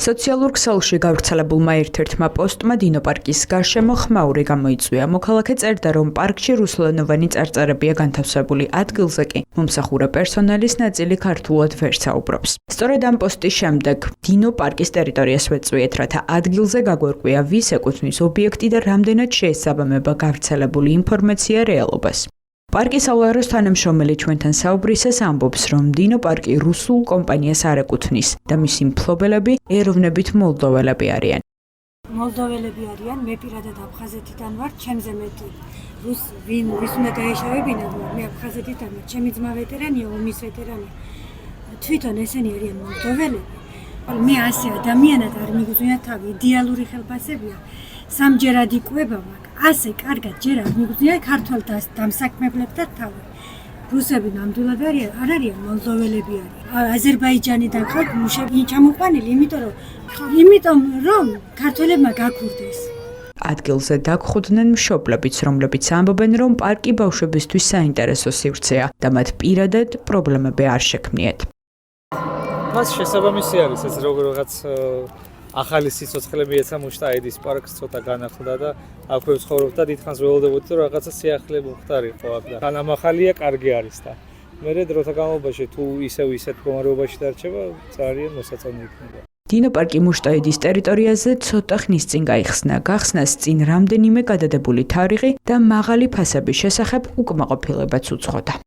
სოციალურ ქსელში გავრცელებულმა ერთ-ერთმა პოსტმა დინოპარკის გარშემო ხმაური გამოიწვია. მოქალაქე წერდა, რომ პარკში რუსულენოვანი წარწერებია განთავსებული, ადგილზე კი მომსახურე პერსონალის ნაწილი ქართულად ვერ საუბრობს. სწორედ ამ პოსტის შემდეგ დინოპარკის ტერიტორიას ვეწვიეთ, რათა ადგილზე გაგვერკვია, ვის ეკუთვნის ობიექტი და რამდენად შეესაბამება გავრცელებული ინფორმაცია რეალობას. პარკის აუაროს თანამშრომელი ჩვენთან საუბრისას ამბობს, რომ დინოპარკი რუსულ კომპანიას არ ეკუთვნის და მისი მფლობელები ეროვნებით მოლდოველები არიან. მოლდოველები არიან, მე პირადად აფხაზეთიდან ვარ, ჩემზე მეტი ვის უნდა დაეშავებინა, მე აფხაზეთიდან ვარ, ჩემი ძმა ვეტერანია, ომის ვეტერანია. თვითონ ესენი არიან მოლდოველები. მე ასე ადამიანად არ მიგუძვია თავი, იდეალური ხელფასებია. სამჯერად იკვება მაგ. ასე კარგად ჯერ არ მიგუძვია ქართველ დამსაქმებლებთან თავი. რუსები ნამდვილად არ არიან მოლდოველები არიან. აზერბაიჯანიდან ხალხ მუშები ჩამოყვანილი, იმიტომ რომ ქართველებმა გაქურდეს. ადგილზე დაგხვდნენ მშობლებიც, რომლებიც ამბობენ, რომ პარკი ბავშვებისთვის საინტერესო სივრცეა და მათ პირადად პრობლემები არ შექმნიათ. მას შესაბამისი არის ეს რაღაც ახალი სიცოცხლე მიეცა მუშტაიდის პარკს ცოტა განახლდა და აქვე ვცხოვრობ და დიდხანს ველოდებოდი რომ რაღაცა სიახლე მომხდარიყო აქ და განამახალია კარგი არის და მერე დროთა განმავლობაში თუ ისევ მდგომარეობაში დარჩება ძალიან მოსაწონი იქნება. დინოპარკი მუშტაიდის ტერიტორიაზე ცოტა ხნის წინ გაიხსნა. გახსნას წინ რამდენიმე გადადებული თარიღი და მაღალი ფასების შესახებ უკმაყოფილებაც უცხოდა.